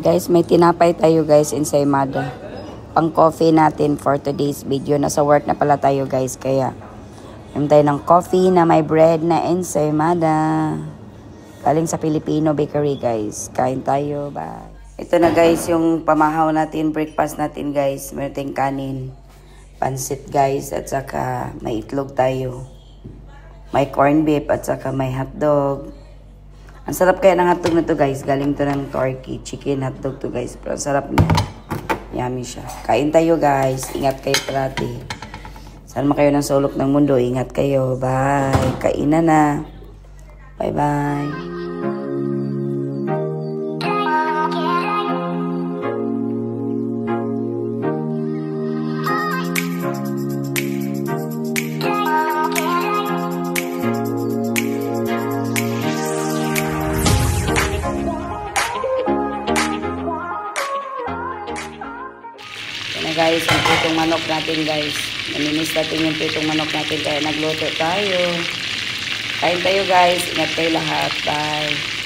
Guys, may tinapay tayo guys, ensaymada. Pang coffee natin for today's video. Nasa work na pala tayo guys, kaya meron tayo ng coffee na may bread na ensaymada. Galing sa Filipino Bakery guys. Kain tayo, bye. Ito na guys, yung pamahaw natin, breakfast natin guys. Meron tayong kanin, pansit guys, at saka may itlog tayo. May corned beef at saka may hotdog. Ang sarap kaya ng hotdog na to guys. Galing to ng Turkey. Chicken hotdog to guys. Pero ang sarap niya. Yummy siya. Kain tayo guys. Ingat kayo parati. Saan man kayo ng sulok ng mundo. Ingat kayo. Bye. Kainan na. Bye bye. Guys, ang pitong manok natin guys. Naminis natin yung pitong manok natin kaya nagluto tayo. Kain tayo guys. Ingat kayo lahat. Bye.